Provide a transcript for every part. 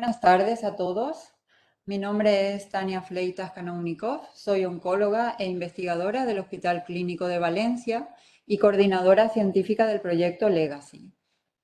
Buenas tardes a todos. Mi nombre es Tania Fleitas Kanounikov, soy oncóloga e investigadora del Hospital Clínico de Valencia y coordinadora científica del proyecto Legacy.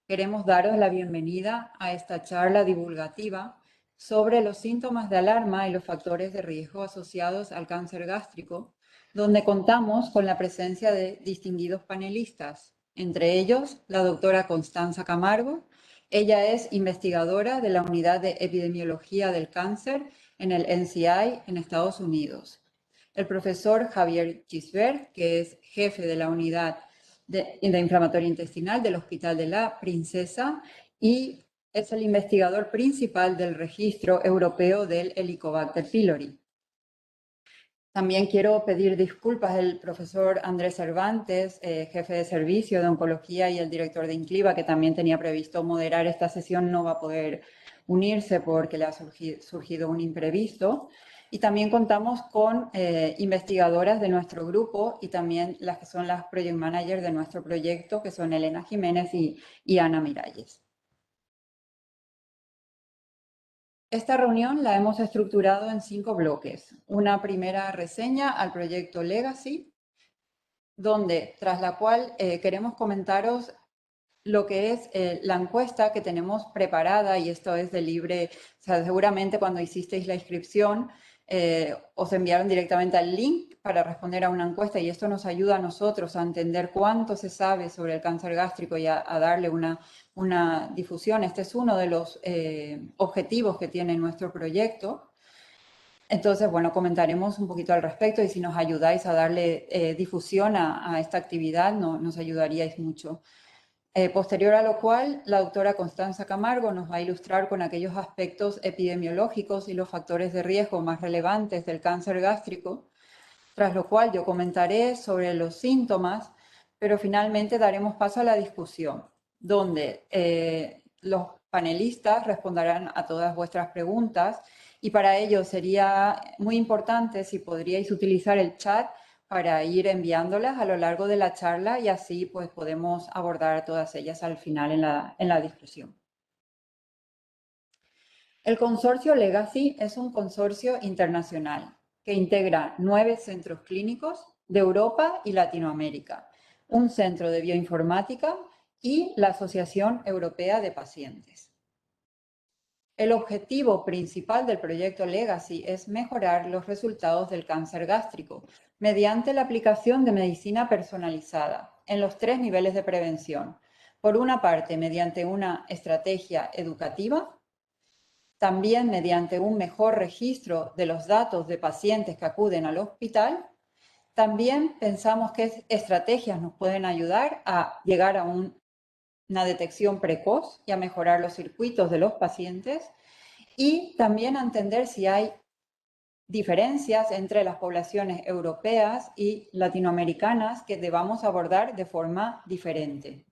Queremos daros la bienvenida a esta charla divulgativa sobre los síntomas de alarma y los factores de riesgo asociados al cáncer gástrico, donde contamos con la presencia de distinguidos panelistas, entre ellos la doctora Constanza Camargo. Ella es investigadora de la Unidad de Epidemiología del Cáncer en el NCI en Estados Unidos. El profesor Javier Gisbert, que es jefe de la Unidad de Inflamatoria Intestinal del Hospital de la Princesa y es el investigador principal del registro europeo del Helicobacter pylori. También quiero pedir disculpas al profesor Andrés Cervantes, jefe de servicio de oncología y el director de INCLIVA, que también tenía previsto moderar esta sesión, no va a poder unirse porque le ha surgido un imprevisto. Y también contamos con investigadoras de nuestro grupo y también las que son las project managers de nuestro proyecto, que son Elena Jiménez y Ana Miralles. Esta reunión la hemos estructurado en 5 bloques. Una primera reseña al proyecto Legacy, tras la cual queremos comentaros lo que es la encuesta que tenemos preparada, y esto es de libre, o sea, seguramente cuando hicisteis la inscripción os enviaron directamente al link para responder a una encuesta, y esto nos ayuda a nosotros a entender cuánto se sabe sobre el cáncer gástrico y a darle una difusión. Este es uno de los objetivos que tiene nuestro proyecto. Entonces, bueno, comentaremos un poquito al respecto y si nos ayudáis a darle difusión a esta actividad, nos ayudaríais mucho. Posterior a lo cual, la doctora Constanza Camargo nos va a ilustrar con aquellos aspectos epidemiológicos y los factores de riesgo más relevantes del cáncer gástrico, tras lo cual yo comentaré sobre los síntomas, pero finalmente daremos paso a la discusión, donde los panelistas responderán a todas vuestras preguntas, y para ello sería muy importante si podríais utilizar el chat para ir enviándolas a lo largo de la charla, y así pues podemos abordar todas ellas al final en la discusión. El consorcio Legacy es un consorcio internacional que integra 9 centros clínicos de Europa y Latinoamérica, un centro de bioinformática y la Asociación Europea de Pacientes. El objetivo principal del proyecto Legacy es mejorar los resultados del cáncer gástrico mediante la aplicación de medicina personalizada en los 3 niveles de prevención. Por una parte, mediante una estrategia educativa, también mediante un mejor registro de los datos de pacientes que acuden al hospital. También pensamos que estrategias nos pueden ayudar a llegar a una detección precoz y a mejorar los circuitos de los pacientes, y también a entender si hay diferencias entre las poblaciones europeas y latinoamericanas que debamos abordar de forma diferente.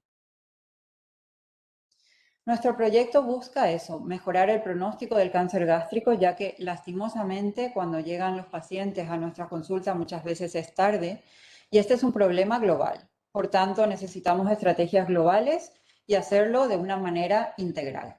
Nuestro proyecto busca eso, mejorar el pronóstico del cáncer gástrico, ya que lastimosamente cuando llegan los pacientes a nuestra consulta muchas veces es tarde, y este es un problema global. Por tanto, necesitamos estrategias globales y hacerlo de una manera integral.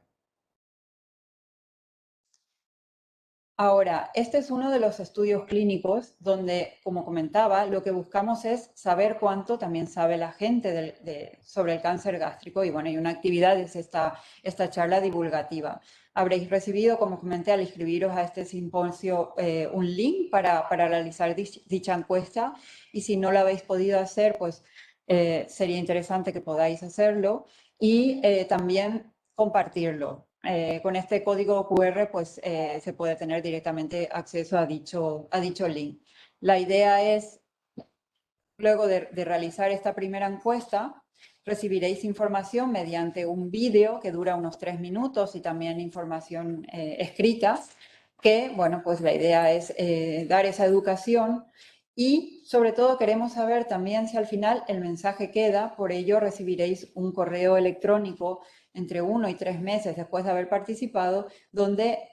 Ahora, este es uno de los estudios clínicos donde, como comentaba, lo que buscamos es saber cuánto también sabe la gente sobre el cáncer gástrico, y bueno, y una actividad es esta charla divulgativa. Habréis recibido, como comenté, al inscribiros a este simposio un link para realizar dicha encuesta, y si no lo habéis podido hacer, pues sería interesante que podáis hacerlo y también compartirlo. Con este código QR pues, se puede tener directamente acceso a dicho link. La idea es, luego de realizar esta primera encuesta, recibiréis información mediante un vídeo que dura unos 3 minutos y también información escrita, que, bueno, pues la idea es dar esa educación, y sobre todo queremos saber también si al final el mensaje queda. Por ello recibiréis un correo electrónico entre 1 y 3 meses después de haber participado, donde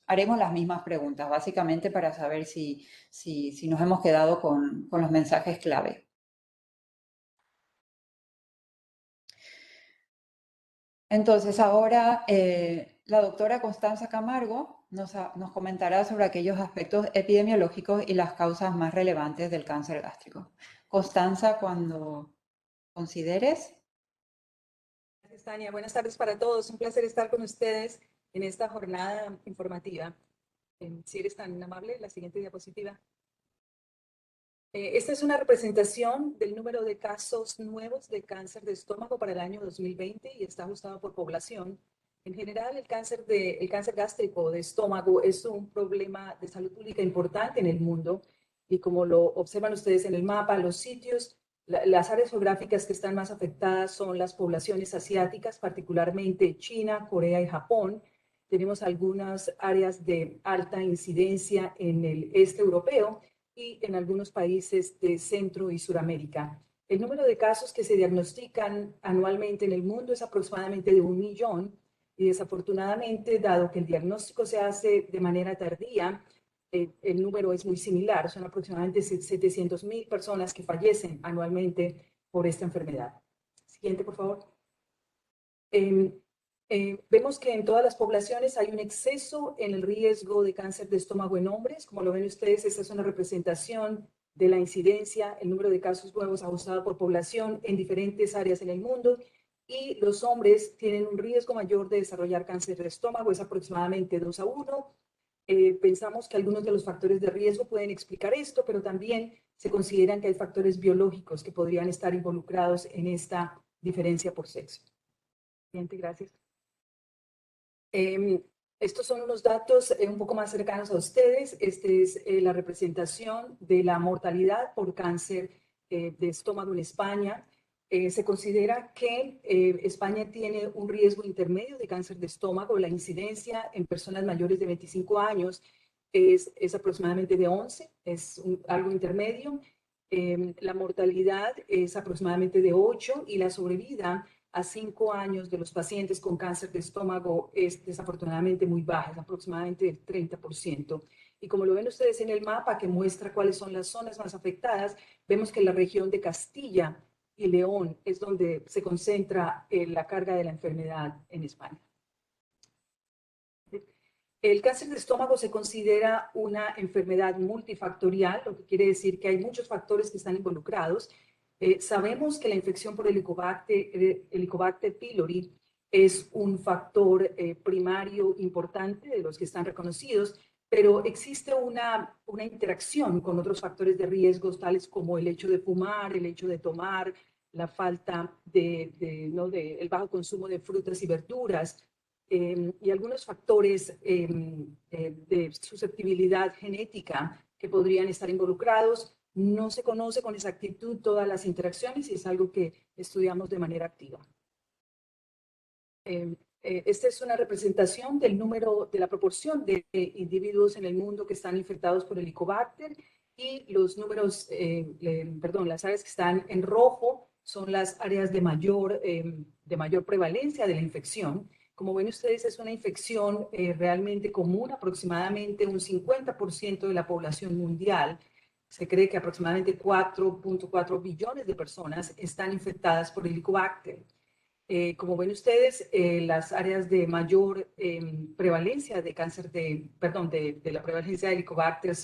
haremos las mismas preguntas, básicamente para saber si nos hemos quedado con los mensajes clave. Entonces, ahora la doctora Constanza Camargo nos comentará sobre aquellos aspectos epidemiológicos y las causas más relevantes del cáncer gástrico. Constanza, cuando consideres. Gracias, Tania. Buenas tardes para todos. Un placer estar con ustedes en esta jornada informativa. Si eres tan amable, la siguiente diapositiva. Esta es una representación del número de casos nuevos de cáncer de estómago para el año 2020 y está ajustado por población. En general, el cáncer gástrico de estómago es un problema de salud pública importante en el mundo y como lo observan ustedes en el mapa, los sitios, las áreas geográficas que están más afectadas son las poblaciones asiáticas, particularmente China, Corea y Japón. Tenemos algunas áreas de alta incidencia en el este europeo y en algunos países de Centro y Suramérica. El número de casos que se diagnostican anualmente en el mundo es aproximadamente de 1 millón y desafortunadamente, dado que el diagnóstico se hace de manera tardía, el número es muy similar. Son aproximadamente 700,000 personas que fallecen anualmente por esta enfermedad. Siguiente, por favor. Vemos que en todas las poblaciones hay un exceso en el riesgo de cáncer de estómago en hombres. Como lo ven ustedes, esta es una representación de la incidencia, el número de casos nuevos ajustado por población en diferentes áreas en el mundo. Y los hombres tienen un riesgo mayor de desarrollar cáncer de estómago, es aproximadamente 2 a 1. Pensamos que algunos de los factores de riesgo pueden explicar esto, pero también se consideran que hay factores biológicos que podrían estar involucrados en esta diferencia por sexo. Siguiente, gracias. Estos son unos datos un poco más cercanos a ustedes. Esta es la representación de la mortalidad por cáncer de estómago en España. Se considera que España tiene un riesgo intermedio de cáncer de estómago. La incidencia en personas mayores de 25 años es aproximadamente de 11, es algo intermedio. La mortalidad es aproximadamente de 8 y la sobrevida a 5 años de los pacientes con cáncer de estómago es desafortunadamente muy baja, es aproximadamente del 30%. Y como lo ven ustedes en el mapa que muestra cuáles son las zonas más afectadas, vemos que la región de Castilla y León es donde se concentra la carga de la enfermedad en España. El cáncer de estómago se considera una enfermedad multifactorial, lo que quiere decir que hay muchos factores que están involucrados. Sabemos que la infección por Helicobacter pylori es un factor primario importante de los que están reconocidos, pero existe una interacción con otros factores de riesgos, tales como el hecho de fumar, el hecho de tomar, la falta el bajo consumo de frutas y verduras, y algunos factores de susceptibilidad genética que podrían estar involucrados. No se conoce con exactitud todas las interacciones y es algo que estudiamos de manera activa. Esta es una representación del número, de la proporción de individuos en el mundo que están infectados por Helicobacter y los números, las áreas que están en rojo son las áreas de mayor prevalencia de la infección. Como ven ustedes, es una infección realmente común, aproximadamente un 50% de la población mundial. Se cree que aproximadamente 4.4 billones de personas están infectadas por Helicobacter. Como ven ustedes, las áreas de mayor prevalencia de cáncer de la prevalencia de Helicobacter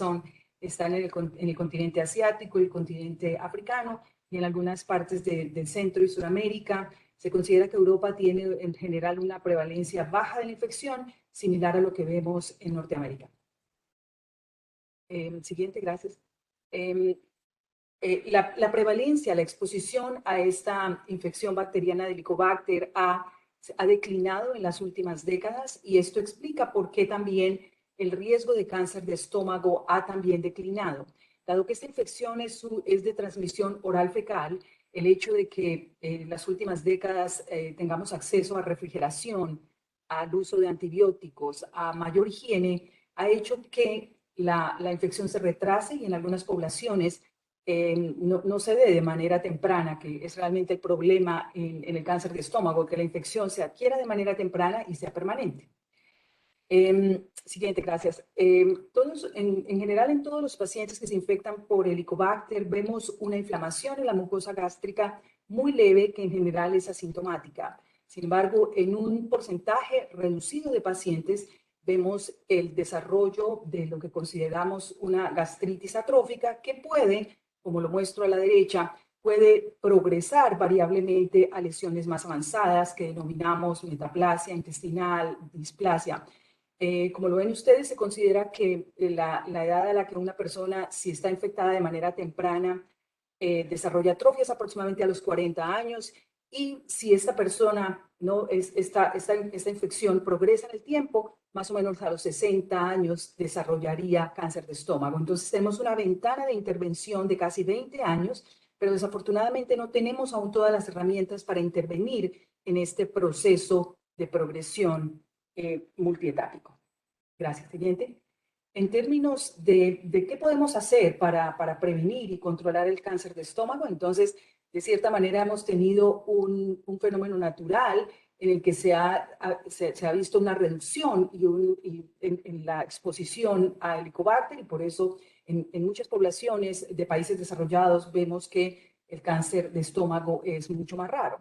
están en el continente asiático, el continente africano y en algunas partes de Centro y Suramérica. Se considera que Europa tiene en general una prevalencia baja de la infección, similar a lo que vemos en Norteamérica. Siguiente, gracias. La prevalencia, la exposición a esta infección bacteriana de Helicobacter ha declinado en las últimas décadas y esto explica por qué también el riesgo de cáncer de estómago ha también declinado. Dado que esta infección es de transmisión oral fecal, el hecho de que en las últimas décadas tengamos acceso a refrigeración, al uso de antibióticos, a mayor higiene, ha hecho que la infección se retrase y en algunas poblaciones no se dé de manera temprana, que es realmente el problema en el cáncer de estómago, que la infección se adquiera de manera temprana y sea permanente. Siguiente, gracias. En general, en todos los pacientes que se infectan por Helicobacter, vemos una inflamación en la mucosa gástrica muy leve, que en general es asintomática. Sin embargo, en un porcentaje reducido de pacientes vemos el desarrollo de lo que consideramos una gastritis atrófica que puede, como lo muestro a la derecha, puede progresar variablemente a lesiones más avanzadas que denominamos metaplasia intestinal, displasia. Como lo ven ustedes, se considera que la edad a la que una persona, si está infectada de manera temprana, desarrolla atrofias aproximadamente a los 40 años, y si esta persona, ¿no? esta infección progresa en el tiempo, más o menos a los 60 años desarrollaría cáncer de estómago. Entonces tenemos una ventana de intervención de casi 20 años, pero desafortunadamente no tenemos aún todas las herramientas para intervenir en este proceso de progresión multietápico. Gracias. Siguiente. En términos de qué podemos hacer para prevenir y controlar el cáncer de estómago, entonces, de cierta manera hemos tenido un fenómeno natural en el que se ha visto una reducción en la exposición a Helicobacter, y por eso en muchas poblaciones de países desarrollados vemos que el cáncer de estómago es mucho más raro.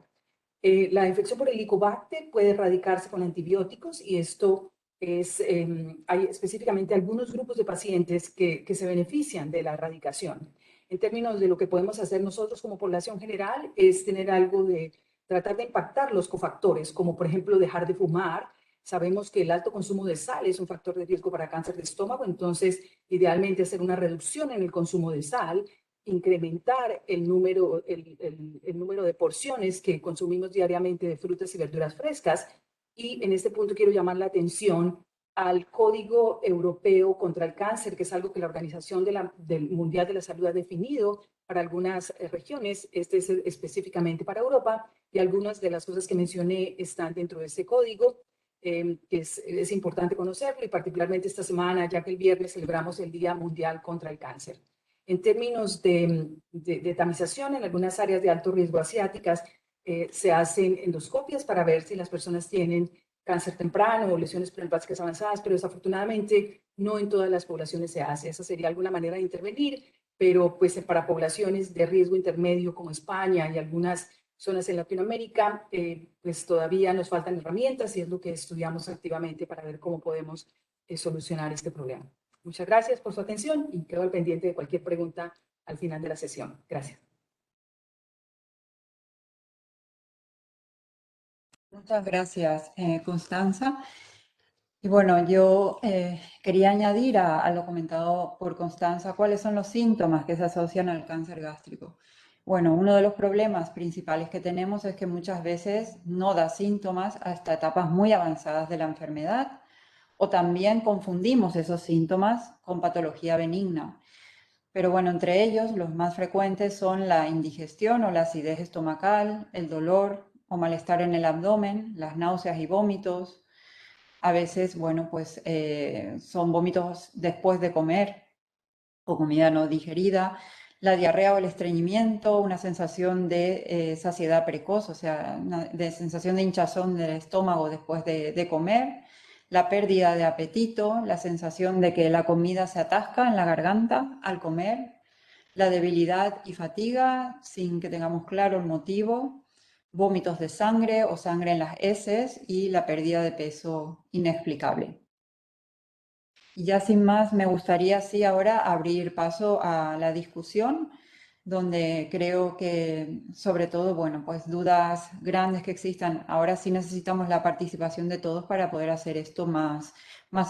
La infección por Helicobacter puede erradicarse con antibióticos, y esto hay específicamente algunos grupos de pacientes que se benefician de la erradicación. En términos de lo que podemos hacer nosotros como población general, es tener algo de tratar de impactar los cofactores, como por ejemplo dejar de fumar. Sabemos que el alto consumo de sal es un factor de riesgo para cáncer de estómago, entonces idealmente hacer una reducción en el consumo de sal, incrementar el número de porciones que consumimos diariamente de frutas y verduras frescas. Y en este punto quiero llamar la atención al Código Europeo contra el Cáncer, que es algo que la Organización del Mundial de la Salud ha definido para algunas regiones. Este es específicamente para Europa, y algunas de las cosas que mencioné están dentro de ese código, que es importante conocerlo, y particularmente esta semana, ya que el viernes celebramos el Día Mundial contra el Cáncer. En términos de tamización, en algunas áreas de alto riesgo asiáticas, se hacen endoscopias para ver si las personas tienen cáncer temprano o lesiones preplásticas avanzadas, pero desafortunadamente no en todas las poblaciones se hace. Esa sería alguna manera de intervenir, pero pues para poblaciones de riesgo intermedio como España y algunas zonas en Latinoamérica, pues todavía nos faltan herramientas, y es lo que estudiamos activamente para ver cómo podemos solucionar este problema. Muchas gracias por su atención, y quedo al pendiente de cualquier pregunta al final de la sesión. Gracias. Muchas gracias, Constanza. Y bueno, yo quería añadir a lo comentado por Constanza cuáles son los síntomas que se asocian al cáncer gástrico. Bueno, uno de los problemas principales que tenemos es que muchas veces no da síntomas hasta etapas muy avanzadas de la enfermedad, o también confundimos esos síntomas con patología benigna. Pero bueno, entre ellos los más frecuentes son la indigestión o la acidez estomacal, el dolor o malestar en el abdomen, las náuseas y vómitos. A veces, bueno, pues son vómitos después de comer o comida no digerida, la diarrea o el estreñimiento, una sensación de saciedad precoz, o sea, de sensación de hinchazón del estómago después de comer, la pérdida de apetito, la sensación de que la comida se atasca en la garganta al comer, la debilidad y fatiga sin que tengamos claro el motivo, vómitos de sangre o sangre en las heces, y la pérdida de peso inexplicable. Y ya sin más, me gustaría sí ahora abrir paso a la discusión, donde creo que sobre todo, bueno, pues dudas grandes que existan. Ahora sí necesitamos la participación de todos para poder hacer esto más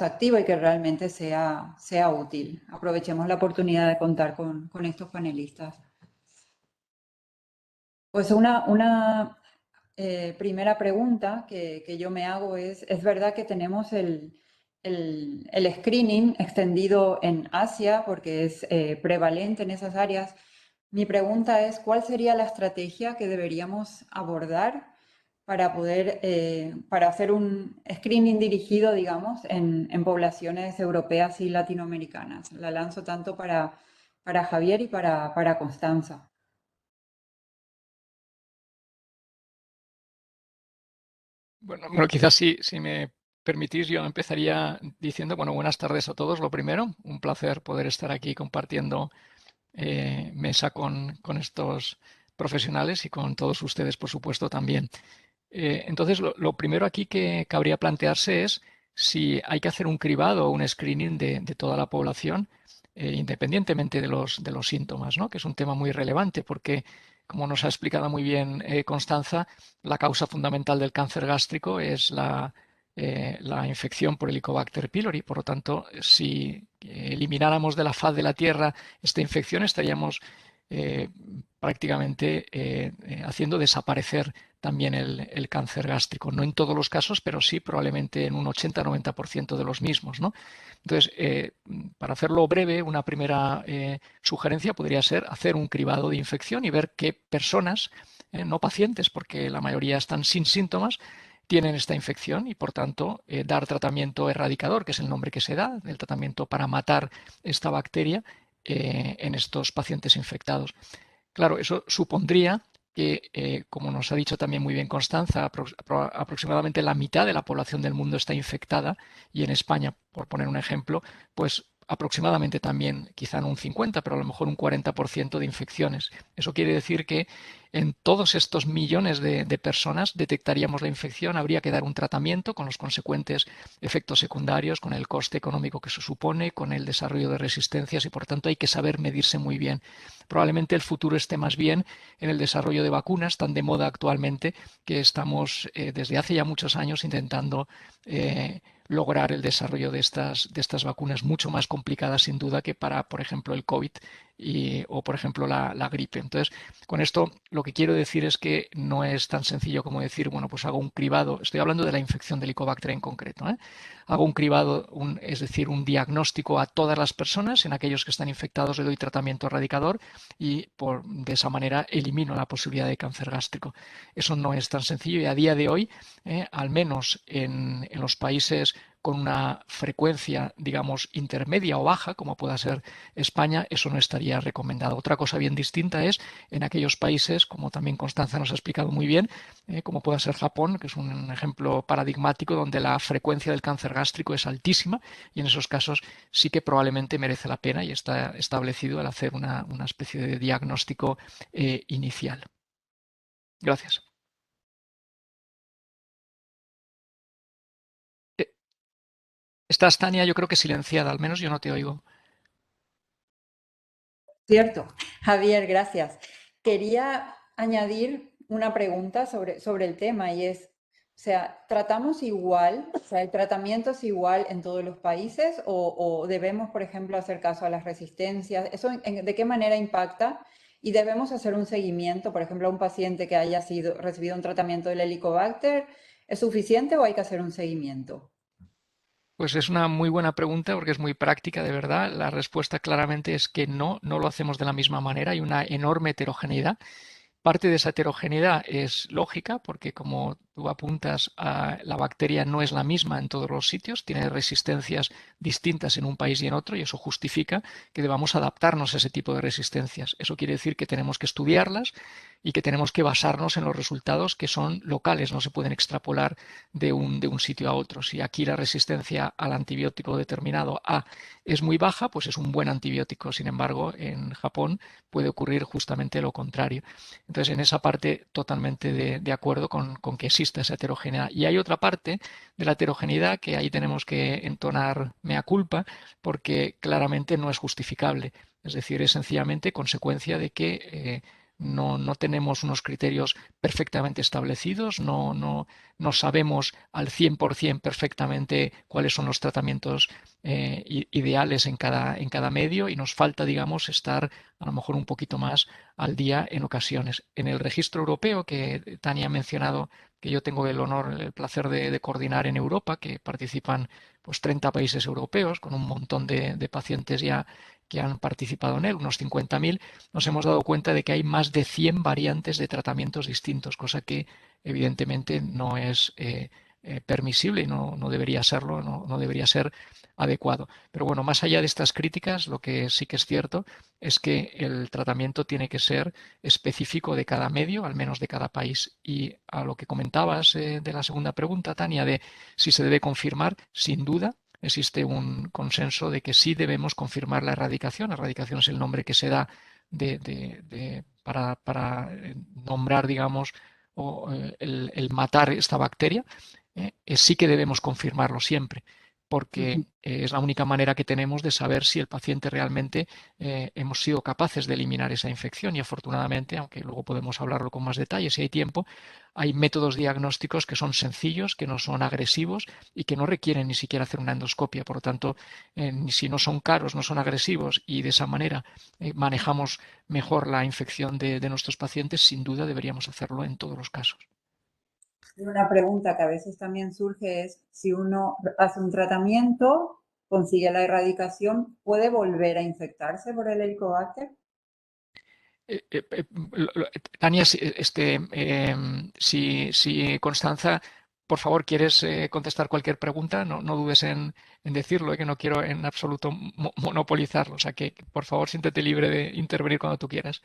activo y que realmente sea útil. Aprovechemos la oportunidad de contar con estos panelistas. Pues una primera pregunta que yo me hago es verdad que tenemos el screening extendido en Asia porque es prevalente en esas áreas. Mi pregunta es, ¿cuál sería la estrategia que deberíamos abordar para poder, para hacer un screening dirigido, digamos, en poblaciones europeas y latinoamericanas? La lanzo tanto para Javier y para Constanza. Bueno, quizás si me permitís, yo empezaría diciendo, bueno, buenas tardes a todos. Lo primero, un placer poder estar aquí compartiendo mesa con estos profesionales y con todos ustedes, por supuesto, también. Entonces, lo primero aquí que cabría plantearse es si hay que hacer un cribado o un screening de toda la población, independientemente de los síntomas, ¿no? Que es un tema muy relevante porque, como nos ha explicado muy bien Constanza, la causa fundamental del cáncer gástrico es la infección por Helicobacter pylori. Por lo tanto, si elimináramos de la faz de la Tierra esta infección, estaríamos eh, prácticamente haciendo desaparecer también el cáncer gástrico. No en todos los casos, pero sí probablemente en un 80-90% de los mismos, ¿no? Entonces, para hacerlo breve, una primera sugerencia podría ser hacer un cribado de infección y ver qué personas, no pacientes, porque la mayoría están sin síntomas, tienen esta infección y, por tanto, dar tratamiento erradicador, que es el nombre que se da, el tratamiento para matar esta bacteria en estos pacientes infectados. Claro, eso supondría que, como nos ha dicho también muy bien Constanza, aproximadamente la mitad de la población del mundo está infectada y en España, por poner un ejemplo, pues aproximadamente también, quizá no un 50, pero a lo mejor un 40% de infecciones. Eso quiere decir que en todos estos millones de personas detectaríamos la infección, habría que dar un tratamiento con los consecuentes efectos secundarios, con el coste económico que eso supone, con el desarrollo de resistencias y por tanto hay que saber medirse muy bien. Probablemente el futuro esté más bien en el desarrollo de vacunas tan de moda actualmente que estamos desde hace ya muchos años intentando lograr el desarrollo de estas vacunas mucho más complicadas sin duda que para, por ejemplo, el COVID o, por ejemplo, la gripe. Entonces, con esto lo que quiero decir es que no es tan sencillo como decir, bueno, pues hago un cribado, estoy hablando de la infección de Helicobacter en concreto, ¿eh? Hago un cribado, es decir, un diagnóstico a todas las personas, en aquellos que están infectados le doy tratamiento erradicador y de esa manera elimino la posibilidad de cáncer gástrico. Eso no es tan sencillo y a día de hoy, al menos en los países con una frecuencia, digamos, intermedia o baja, como pueda ser España, eso no estaría recomendado. Otra cosa bien distinta es en aquellos países, como también Constanza nos ha explicado muy bien, como pueda ser Japón, que es un ejemplo paradigmático donde la frecuencia del cáncer gástrico es altísima y en esos casos sí que probablemente merece la pena y está establecido el hacer una especie de diagnóstico inicial. Gracias. Eh, Estás, Tania, yo creo que silenciada, al menos yo no te oigo. Cierto. Javier, gracias. Quería añadir una pregunta sobre el tema y es, o sea, ¿tratamos igual? O sea, ¿el tratamiento es igual en todos los países o debemos, por ejemplo, hacer caso a las resistencias? ¿Eso de qué manera impacta? Y debemos hacer un seguimiento, por ejemplo, a un paciente que haya recibido un tratamiento del Helicobacter, ¿es suficiente o hay que hacer un seguimiento? Pues es una muy buena pregunta porque es muy práctica, de verdad. La respuesta claramente es que no lo hacemos de la misma manera. Hay una enorme heterogeneidad. Parte de esa heterogeneidad es lógica porque, como tú apuntas, la bacteria no es la misma en todos los sitios, tiene resistencias distintas en un país y en otro y eso justifica que debamos adaptarnos a ese tipo de resistencias. Eso quiere decir que tenemos que estudiarlas y que tenemos que basarnos en los resultados que son locales, no se pueden extrapolar de un sitio a otro. Si aquí la resistencia al antibiótico determinado A es muy baja, pues es un buen antibiótico. Sin embargo, en Japón puede ocurrir justamente lo contrario. Entonces, en esa parte totalmente de acuerdo con que exista esa heterogeneidad. Y hay otra parte de la heterogeneidad que ahí tenemos que entonar mea culpa porque claramente no es justificable. Es decir, es sencillamente consecuencia de que no tenemos unos criterios perfectamente establecidos, no sabemos al 100% perfectamente cuáles son los tratamientos ideales en cada medio y nos falta, digamos, estar a lo mejor un poquito más al día en ocasiones. En el registro europeo que Tania ha mencionado, que yo tengo el honor, el placer de coordinar en Europa, que participan pues 30 países europeos con un montón de pacientes ya que han participado en él, unos 50.000, nos hemos dado cuenta de que hay más de 100 variantes de tratamientos distintos, cosa que evidentemente no es permisible y no debería serlo, no debería ser adecuado. Pero bueno, más allá de estas críticas, lo que sí que es cierto es que el tratamiento tiene que ser específico de cada medio, al menos de cada país. Y a lo que comentabas de la segunda pregunta, Tania, de si se debe confirmar, sin duda. Existe un consenso de que sí debemos confirmar la erradicación. Erradicación es el nombre que se da para nombrar, digamos, o el matar esta bacteria, sí que debemos confirmarlo siempre, porque es la única manera que tenemos de saber si el paciente realmente hemos sido capaces de eliminar esa infección. Y afortunadamente, aunque luego podemos hablarlo con más detalle si hay tiempo, hay métodos diagnósticos que son sencillos, que no son agresivos y que no requieren ni siquiera hacer una endoscopia. Por lo tanto, si no son caros, no son agresivos y de esa manera manejamos mejor la infección de nuestros pacientes, sin duda deberíamos hacerlo en todos los casos. Una pregunta que a veces también surge es, si uno hace un tratamiento, consigue la erradicación, ¿puede volver a infectarse por el Helicobacter? Tania, si Constanza, por favor, quieres contestar cualquier pregunta, no dudes en decirlo, que no quiero en absoluto monopolizarlo. O sea que, por favor, siéntete libre de intervenir cuando tú quieras.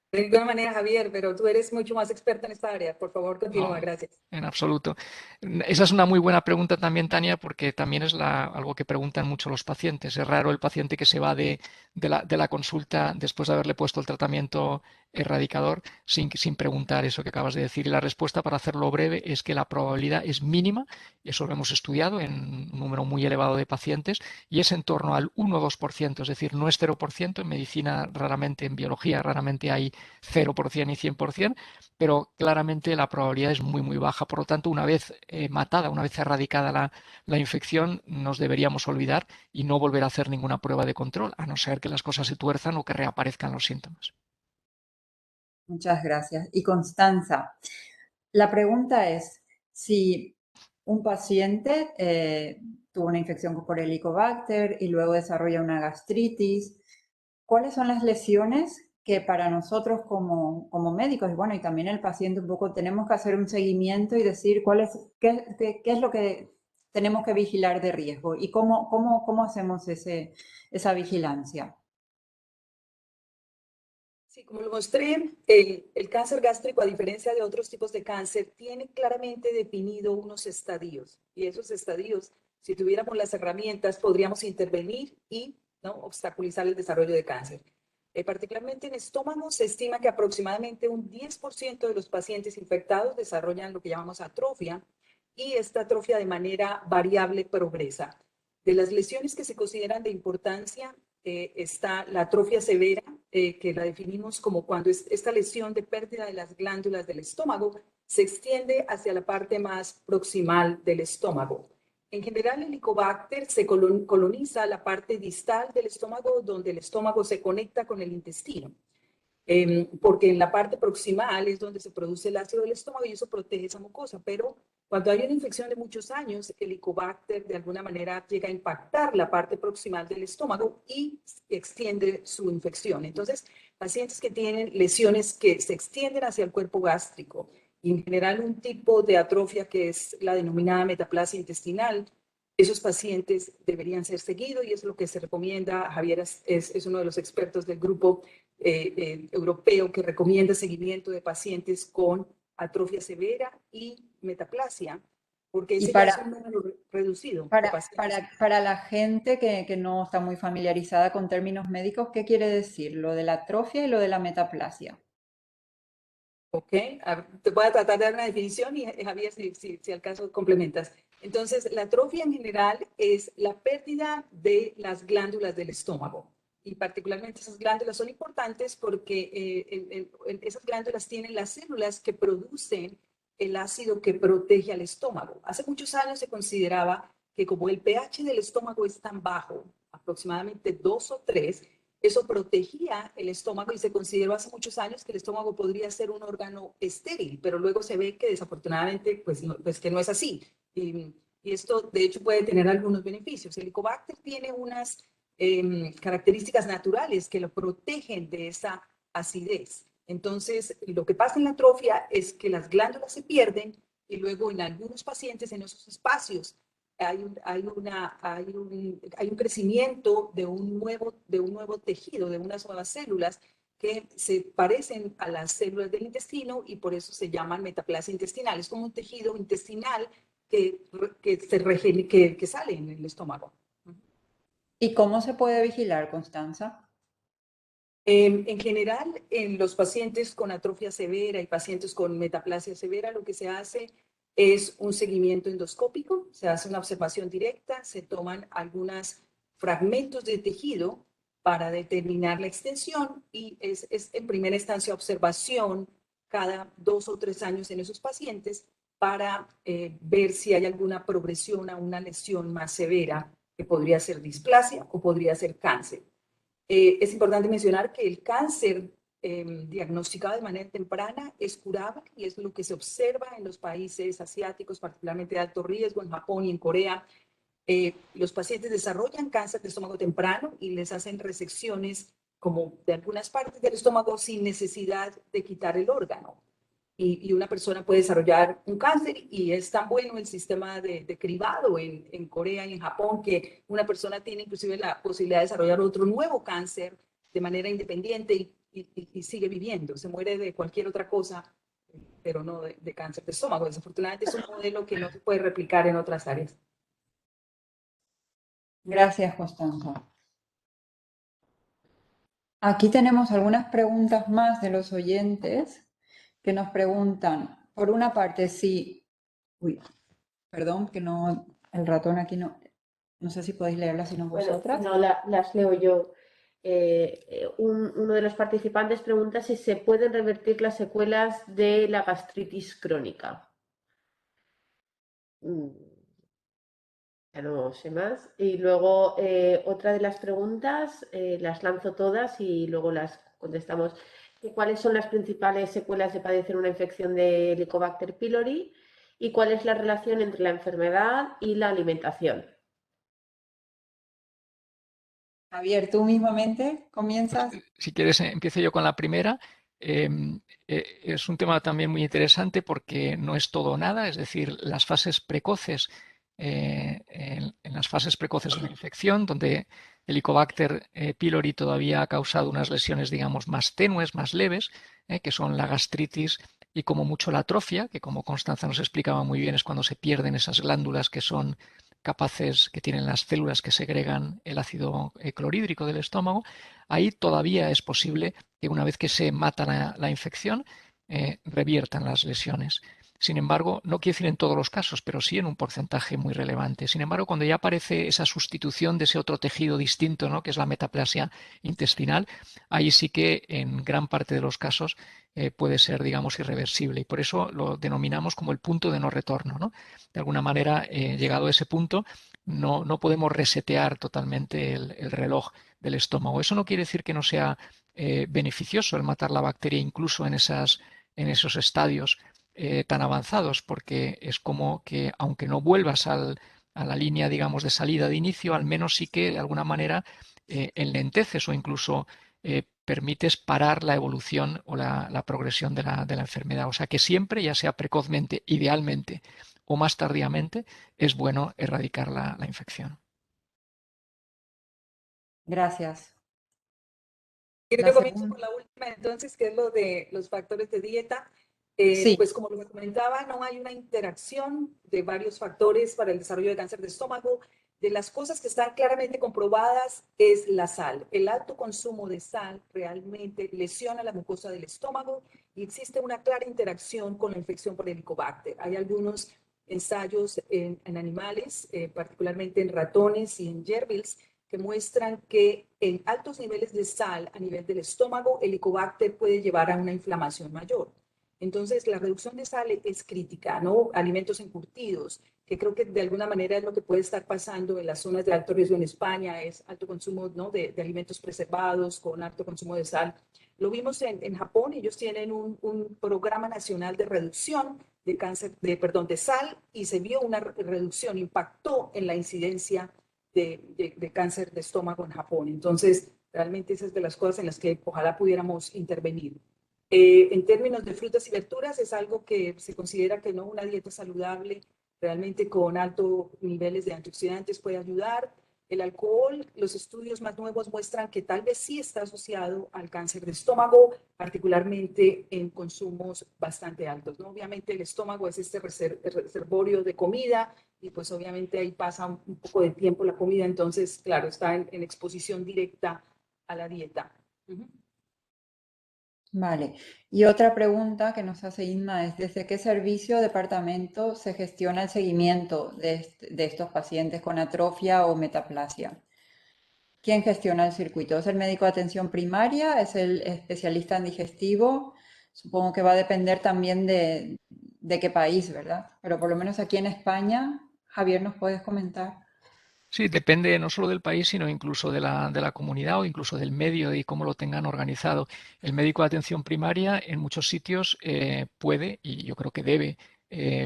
De ninguna manera, Javier, pero tú eres mucho más experta en esta área. Por favor, continúa. No, Gracias. en absoluto. Esa es una muy buena pregunta también, Tania, porque también es algo que preguntan mucho los pacientes. Es raro el paciente que se va de la consulta después de haberle puesto el tratamiento erradicador sin preguntar eso que acabas de decir. Y la respuesta, para hacerlo breve, es que la probabilidad es mínima. Eso lo hemos estudiado en un número muy elevado de pacientes y es en torno al 1 o 2%, es decir, no es 0%. En medicina raramente, en biología raramente hay 0% y 100%, pero claramente la probabilidad es muy, muy baja. Por lo tanto, una vez matada, una vez erradicada la infección, nos deberíamos olvidar y no volver a hacer ninguna prueba de control, a no ser que las cosas se tuerzan o que reaparezcan los síntomas. Muchas gracias. Y Constanza, la pregunta es, si un paciente tuvo una infección por Helicobacter y luego desarrolla una gastritis, ¿cuáles son las lesiones que para nosotros como médicos, y bueno, y también el paciente un poco, tenemos que hacer un seguimiento y decir qué es lo que tenemos que vigilar de riesgo y cómo hacemos esa vigilancia? Sí, como lo mostré, el cáncer gástrico, a diferencia de otros tipos de cáncer, tiene claramente definido unos estadios. Y esos estadios, si tuviéramos las herramientas, podríamos intervenir y, ¿no?, obstaculizar el desarrollo de cáncer. Particularmente en estómago, se estima que aproximadamente un 10% de los pacientes infectados desarrollan lo que llamamos atrofia, y esta atrofia de manera variable progresa. De las lesiones que se consideran de importancia, está la atrofia severa, que la definimos como cuando esta lesión de pérdida de las glándulas del estómago se extiende hacia la parte más proximal del estómago. En general, el Helicobacter se coloniza la parte distal del estómago, donde el estómago se conecta con el intestino. Porque en la parte proximal es donde se produce el ácido del estómago y eso protege esa mucosa, pero cuando hay una infección de muchos años, el Helicobacter de alguna manera llega a impactar la parte proximal del estómago y extiende su infección. Entonces, pacientes que tienen lesiones que se extienden hacia el cuerpo gástrico, y en general un tipo de atrofia que es la denominada metaplasia intestinal, esos pacientes deberían ser seguidos y es lo que se recomienda. Javier es uno de los expertos del grupo europeo que recomienda seguimiento de pacientes con atrofia severa y metaplasia, porque Y ese ya es un número reducido de pacientes. para la gente que no está muy familiarizada con términos médicos, ¿qué quiere decir lo de la atrofia y lo de la metaplasia? Ok, te voy a tratar de dar una definición y Javier, si al caso complementas. Entonces, la atrofia en general es la pérdida de las glándulas del estómago. Y particularmente esas glándulas son importantes porque esas glándulas tienen las células que producen el ácido que protege al estómago. Hace muchos años se consideraba que como el pH del estómago es tan bajo, aproximadamente 2 o 3, eso protegía el estómago y se consideró hace muchos años que el estómago podría ser un órgano estéril, pero luego se ve que desafortunadamente pues que no es así. Y esto de hecho puede tener algunos beneficios. El Helicobacter tiene unas características naturales que lo protegen de esa acidez. Entonces, lo que pasa en la atrofia es que las glándulas se pierden y luego en algunos pacientes en esos espacios hay un crecimiento de un nuevo tejido, de unas nuevas células que se parecen a las células del intestino y por eso se llaman metaplasia intestinal. Es como un tejido intestinal que sale en el estómago. ¿Y cómo se puede vigilar, Constanza? En general, en los pacientes con atrofia severa y pacientes con metaplasia severa, lo que se hace es un seguimiento endoscópico, se hace una observación directa, se toman algunos fragmentos de tejido para determinar la extensión y es en primera instancia observación cada 2 o 3 años en esos pacientes para ver si hay alguna progresión a una lesión más severa que podría ser displasia o podría ser cáncer. Es importante mencionar que el cáncer diagnosticado de manera temprana es curable y es lo que se observa en los países asiáticos, particularmente de alto riesgo, en Japón y en Corea. Los pacientes desarrollan cáncer de estómago temprano y les hacen resecciones como de algunas partes del estómago sin necesidad de quitar el órgano. Y una persona puede desarrollar un cáncer y es tan bueno el sistema de cribado en Corea y en Japón que una persona tiene inclusive la posibilidad de desarrollar otro nuevo cáncer de manera independiente y sigue viviendo. Se muere de cualquier otra cosa, pero no de cáncer de estómago. Desafortunadamente es un modelo que no se puede replicar en otras áreas. Gracias, Constanza. Aquí tenemos algunas preguntas más de los oyentes que nos preguntan, por una parte, si... Uy, perdón, que no, el ratón aquí no sé si podéis leerlas, sino vosotras. No, las leo yo. Uno de los participantes pregunta si se pueden revertir las secuelas de la gastritis crónica. Ya no sé más. Y luego otra de las preguntas, las lanzo todas y luego las contestamos. ¿Cuáles son las principales secuelas de padecer una infección de Helicobacter pylori? ¿Y cuál es la relación entre la enfermedad y la alimentación? Javier, tú mismamente comienzas. Si quieres, empiezo yo con la primera. Es un tema también muy interesante porque no es todo o nada, es decir, las fases precoces, en las fases precoces de la infección, donde Helicobacter pylori todavía ha causado unas lesiones, digamos, más tenues, más leves, que son la gastritis y como mucho la atrofia, que como Constanza nos explicaba muy bien, es cuando se pierden esas glándulas que son capaces, que tienen las células que segregan el ácido clorhídrico del estómago. Ahí todavía es posible que una vez que se mata la infección, reviertan las lesiones. Sin embargo, no quiere decir en todos los casos, pero sí en un porcentaje muy relevante. Sin embargo, cuando ya aparece esa sustitución de ese otro tejido distinto, ¿no?, que es la metaplasia intestinal, ahí sí que en gran parte de los casos puede ser, digamos, irreversible. Y por eso lo denominamos como el punto de no retorno, ¿no? De alguna manera, llegado a ese punto, no podemos resetear totalmente el reloj del estómago. Eso no quiere decir que no sea beneficioso el matar la bacteria incluso en esos estadios tan avanzados, porque es como que aunque no vuelvas a la línea, digamos, de salida de inicio, al menos sí que de alguna manera enlenteces o incluso permites parar la evolución o la progresión de la enfermedad. O sea que siempre, ya sea precozmente, idealmente o más tardíamente, es bueno erradicar la infección. Gracias. Yo comienzo por la última, entonces, que es lo de los factores de dieta. Sí. Pues como lo comentaba, no hay una interacción de varios factores para el desarrollo de cáncer de estómago. De las cosas que están claramente comprobadas es la sal. El alto consumo de sal realmente lesiona la mucosa del estómago y existe una clara interacción con la infección por Helicobacter. Hay algunos ensayos en animales, particularmente en ratones y en gerbills, que muestran que en altos niveles de sal a nivel del estómago, el Helicobacter puede llevar a una inflamación mayor. Entonces, la reducción de sal es crítica, ¿no? Alimentos encurtidos, que creo que de alguna manera es lo que puede estar pasando en las zonas de alto riesgo en España, es alto consumo, ¿no?, de alimentos preservados con alto consumo de sal. Lo vimos en Japón, ellos tienen un programa nacional de reducción de cáncer, de sal, y se vio una reducción, impactó en la incidencia de cáncer de estómago en Japón. Entonces, realmente esas es de las cosas en las que ojalá pudiéramos intervenir. En términos de frutas y verduras, es algo que se considera que no una dieta saludable, realmente con altos niveles de antioxidantes puede ayudar. El alcohol, los estudios más nuevos muestran que tal vez sí está asociado al cáncer de estómago, particularmente en consumos bastante altos, ¿no? Obviamente el estómago es este reservorio de comida y pues obviamente ahí pasa un poco de tiempo la comida, entonces, claro, está en exposición directa a la dieta. Vale. Y otra pregunta que nos hace Inma es, ¿desde qué servicio o departamento se gestiona el seguimiento de estos pacientes con atrofia o metaplasia? ¿Quién gestiona el circuito? ¿Es el médico de atención primaria? ¿Es el especialista en digestivo? Supongo que va a depender también de qué país, ¿verdad? Pero por lo menos aquí en España, Javier, ¿nos puedes comentar? Sí, depende no solo del país, sino incluso de la comunidad o incluso del medio y cómo lo tengan organizado. El médico de atención primaria en muchos sitios puede, y yo creo que debe,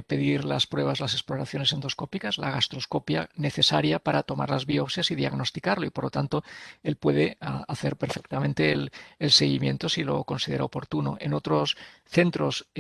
pedir las pruebas, las exploraciones endoscópicas, la gastroscopia necesaria para tomar las biopsias y diagnosticarlo. Y por lo tanto, él puede hacer perfectamente el seguimiento si lo considera oportuno. En otros centros,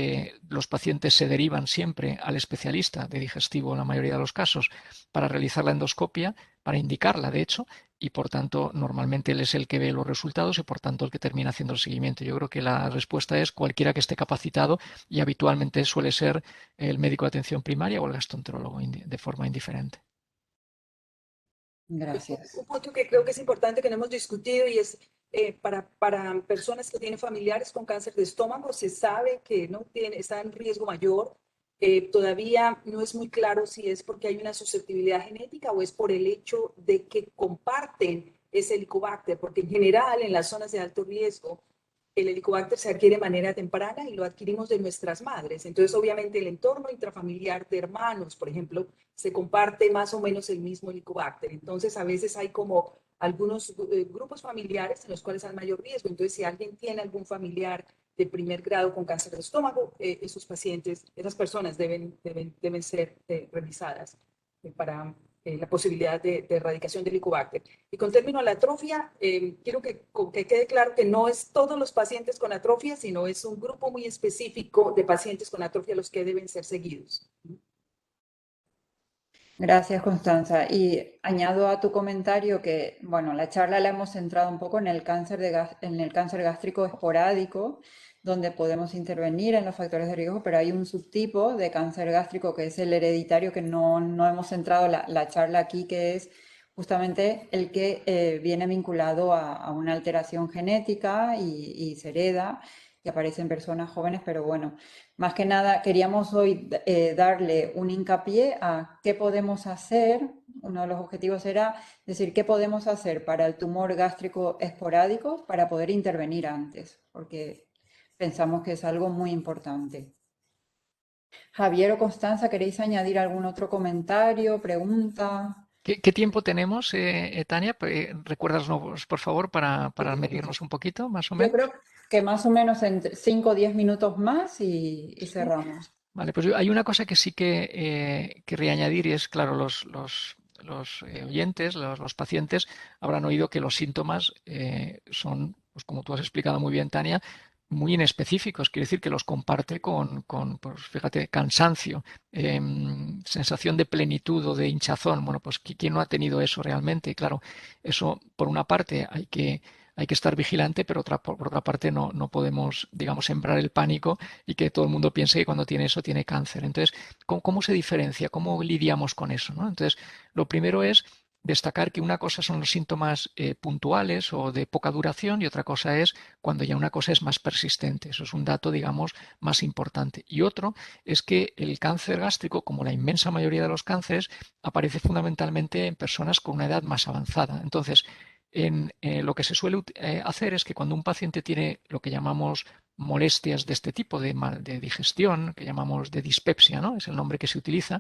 los pacientes se derivan siempre al especialista de digestivo en la mayoría de los casos para realizar la endoscopia, para indicarla, de hecho, y por tanto normalmente él es el que ve los resultados y por tanto el que termina haciendo el seguimiento. Yo creo que la respuesta es cualquiera que esté capacitado y habitualmente suele ser el médico de atención primaria o el gastroenterólogo de forma indiferente. Gracias. Un punto que creo que es importante que no hemos discutido y es para personas que tienen familiares con cáncer de estómago, se sabe que no tiene, está en riesgo mayor. Todavía no es muy claro si es porque hay una susceptibilidad genética o es por el hecho de que comparten ese helicobacter, porque en general en las zonas de alto riesgo el helicobacter se adquiere de manera temprana y lo adquirimos de nuestras madres. Entonces, obviamente, el entorno intrafamiliar de hermanos, por ejemplo, se comparte más o menos el mismo helicobacter. Entonces, a veces hay como algunos grupos familiares en los cuales hay mayor riesgo. Entonces, si alguien tiene algún familiar de primer grado con cáncer de estómago, esos pacientes, esas personas deben ser revisadas para la posibilidad de erradicación del helicobacter. Y con término a la atrofia, quiero que quede claro que no es todos los pacientes con atrofia, sino es un grupo muy específico de pacientes con atrofia los que deben ser seguidos. Gracias, Constanza. Y añado a tu comentario que, bueno, la charla la hemos centrado un poco en el cáncer en el cáncer gástrico esporádico, donde podemos intervenir en los factores de riesgo, pero hay un subtipo de cáncer gástrico que es el hereditario, que no hemos centrado la charla aquí, que es justamente el que viene vinculado a una alteración genética y se hereda, que aparece en personas jóvenes, pero bueno, más que nada queríamos hoy darle un hincapié a qué podemos hacer. Uno de los objetivos era decir qué podemos hacer para el tumor gástrico esporádico para poder intervenir antes, porque pensamos que es algo muy importante. Javier o Constanza, ¿queréis añadir algún otro comentario, pregunta? ¿Qué tiempo tenemos, Tania? Recuérdanos, por favor, para medirnos un poquito, más o Yo menos. creo que más o menos entre 5 o 10 minutos más y cerramos. Vale, pues hay una cosa que sí que querría añadir y es, claro, los oyentes, los pacientes habrán oído que los síntomas son, pues como tú has explicado muy bien, Tania, muy inespecíficos. Quiere decir que los comparte pues fíjate, cansancio, sensación de plenitud o de hinchazón. Bueno, pues ¿quién no ha tenido eso realmente? Y claro, eso por una parte hay que estar vigilante, pero por otra parte no podemos, digamos, sembrar el pánico y que todo el mundo piense que cuando tiene eso tiene cáncer. Entonces, ¿cómo se diferencia? ¿Cómo lidiamos con eso? ¿No? Entonces, lo primero es destacar que una cosa son los síntomas puntuales o de poca duración y otra cosa es cuando ya una cosa es más persistente. Eso es un dato, digamos, más importante. Y otro es que el cáncer gástrico, como la inmensa mayoría de los cánceres, aparece fundamentalmente en personas con una edad más avanzada. Entonces, lo que se suele hacer es que cuando un paciente tiene lo que llamamos molestias de este tipo, de digestión, que llamamos de dispepsia, ¿no? Es el nombre que se utiliza,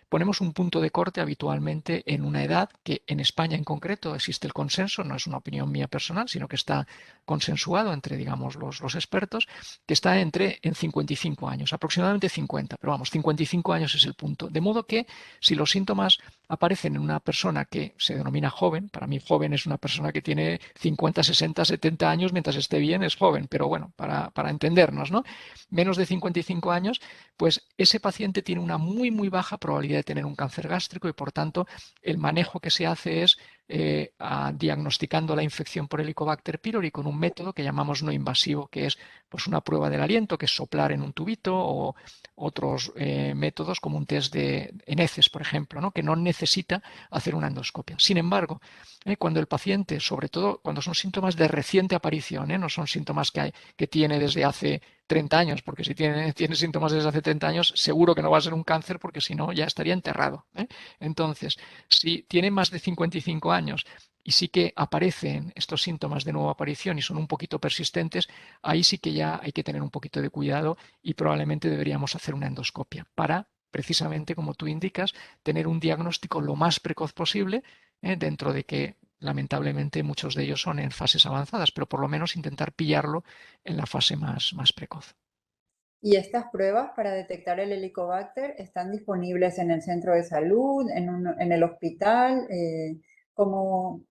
ponemos un punto de corte habitualmente en una edad que en España en concreto existe el consenso, no es una opinión mía personal, sino que está consensuado entre, digamos, los expertos, que está en 55 años, aproximadamente 50, pero vamos, 55 años es el punto. De modo que si los síntomas aparecen en una persona que se denomina joven, para mí joven es una persona que tiene 50, 60, 70 años, mientras esté bien es joven, pero bueno, para entendernos, ¿no? Menos de 55 años, pues ese paciente tiene una muy baja probabilidad de tener un cáncer gástrico y por tanto el manejo que se hace es diagnosticando la infección por Helicobacter pylori con un método que llamamos no invasivo, que es pues, una prueba del aliento, que es soplar en un tubito, o otros métodos como un test en heces, por ejemplo, ¿no? Que no necesita hacer una endoscopia. Sin embargo, cuando el paciente, sobre todo cuando son síntomas de reciente aparición, no son síntomas que tiene desde hace 30 años, porque si tiene síntomas desde hace 30 años, seguro que no va a ser un cáncer, porque si no, ya estaría enterrado. Entonces, si tiene más de 55 años y sí que aparecen estos síntomas de nueva aparición y son un poquito persistentes, ahí sí que ya hay que tener un poquito de cuidado y probablemente deberíamos hacer una endoscopia para, precisamente como tú indicas, tener un diagnóstico lo más precoz posible, dentro de que lamentablemente muchos de ellos son en fases avanzadas, pero por lo menos intentar pillarlo en la fase más precoz. ¿Y estas pruebas para detectar el Helicobacter están disponibles en el centro de salud, en el hospital?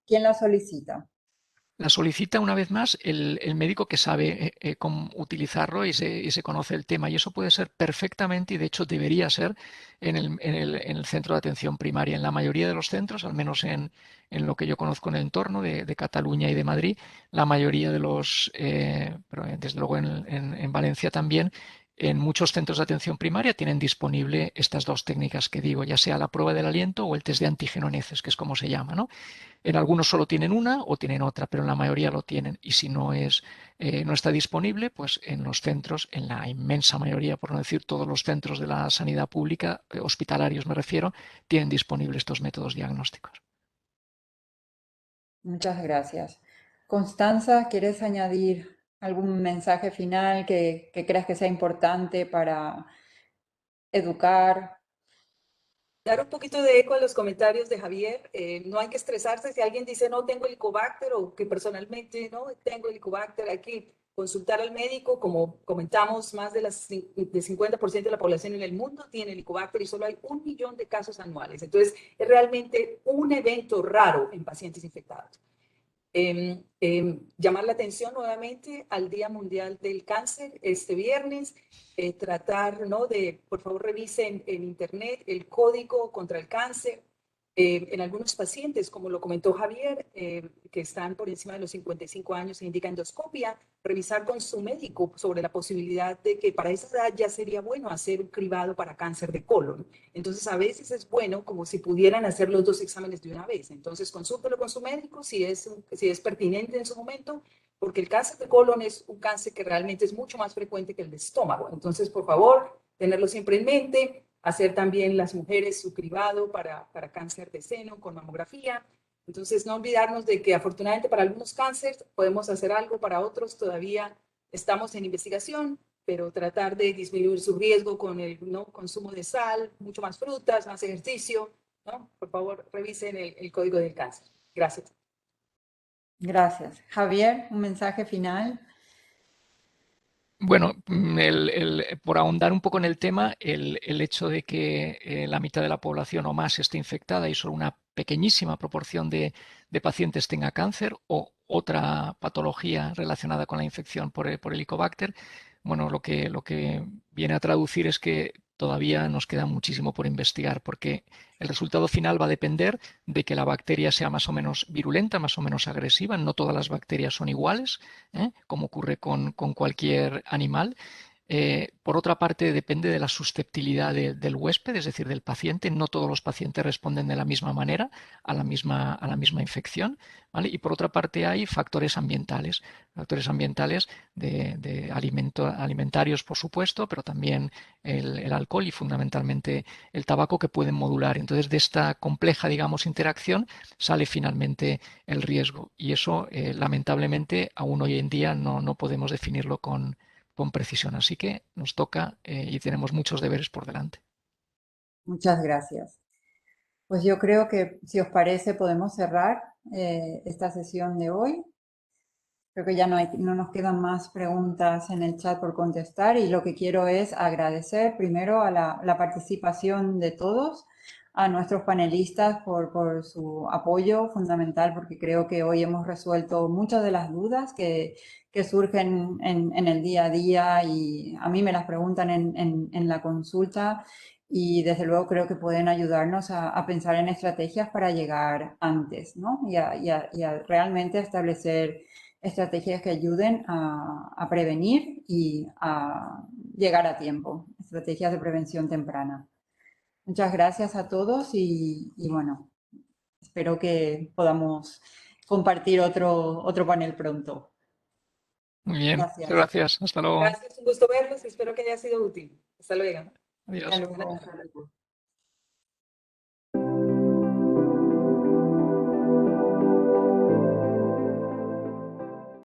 ¿Quién las solicita? La solicita una vez más el médico que sabe cómo utilizarlo y se conoce el tema. Y eso puede ser perfectamente, y de hecho debería ser, en el centro de atención primaria. En la mayoría de los centros, al menos en lo que yo conozco en el entorno de Cataluña y de Madrid, la mayoría de pero desde luego en Valencia también, en muchos centros de atención primaria tienen disponible estas dos técnicas que digo, ya sea la prueba del aliento o el test de antígeno en heces, que es como se llama, ¿no? En algunos solo tienen una o tienen otra, pero en la mayoría lo tienen. Y si no está disponible, pues en los centros, en la inmensa mayoría, por no decir todos los centros de la sanidad pública, hospitalarios me refiero, tienen disponibles estos métodos diagnósticos. Muchas gracias. Constanza, ¿quieres añadir algún mensaje final que creas que sea importante para educar? Dar un poquito de eco a los comentarios de Javier. No hay que estresarse si alguien dice no tengo Helicobacter o que personalmente no tengo Helicobacter. Hay que consultar al médico. Como comentamos, más de 50% de la población en el mundo tiene Helicobacter y solo hay 1 millón de casos anuales. Entonces, es realmente un evento raro en pacientes infectados. Llamar la atención nuevamente al Día Mundial del Cáncer este viernes, tratar, ¿no? Por favor, revisen en internet el código contra el cáncer. En algunos pacientes, como lo comentó Javier, que están por encima de los 55 años e indica endoscopia, revisar con su médico sobre la posibilidad de que para esa edad ya sería bueno hacer un cribado para cáncer de colon. Entonces, a veces es bueno como si pudieran hacer los 2 exámenes de una vez. Entonces, consúltelo con su médico si es pertinente en su momento, porque el cáncer de colon es un cáncer que realmente es mucho más frecuente que el de estómago. Entonces, por favor, tenerlo siempre en mente. Hacer también las mujeres su cribado para cáncer de seno con mamografía. Entonces, no olvidarnos de que afortunadamente para algunos cánceres podemos hacer algo, para otros todavía estamos en investigación, pero tratar de disminuir su riesgo con el consumo de sal, mucho más frutas, más ejercicio, ¿no? Por favor, revisen el código del cáncer. Gracias. Gracias. Javier, un mensaje final. Bueno, por ahondar un poco en el tema, el hecho de que la mitad de la población o más esté infectada y solo una pequeñísima proporción de pacientes tenga cáncer o otra patología relacionada con la infección por Helicobacter, bueno, lo que viene a traducir es que todavía nos queda muchísimo por investigar, porque el resultado final va a depender de que la bacteria sea más o menos virulenta, más o menos agresiva. No todas las bacterias son iguales, como ocurre con cualquier animal. Por otra parte, depende de la susceptibilidad del huésped, es decir, del paciente. No todos los pacientes responden de la misma manera a la misma infección, ¿vale? Y por otra parte hay factores ambientales de alimentarios, por supuesto, pero también el alcohol y fundamentalmente el tabaco, que pueden modular. Entonces, de esta compleja, digamos, interacción sale finalmente el riesgo. Y eso, lamentablemente, aún hoy en día no podemos definirlo con precisión. Así que nos toca y tenemos muchos deberes por delante. Muchas gracias. Pues yo creo que, si os parece, podemos cerrar esta sesión de hoy. Creo que ya no nos quedan más preguntas en el chat por contestar, y lo que quiero es agradecer primero a la participación de todos, a nuestros panelistas por su apoyo fundamental, porque creo que hoy hemos resuelto muchas de las dudas que surgen en el día a día, y a mí me las preguntan en la consulta, y desde luego creo que pueden ayudarnos a pensar en estrategias para llegar antes, ¿no? Y a realmente establecer estrategias que ayuden a prevenir y a llegar a tiempo, estrategias de prevención temprana. Muchas gracias a todos y bueno, espero que podamos compartir otro panel pronto. Muy bien, Gracias. muchas gracias. Hasta luego. Gracias, un gusto verlos y espero que haya sido útil. Hasta luego. Adiós. Hasta luego.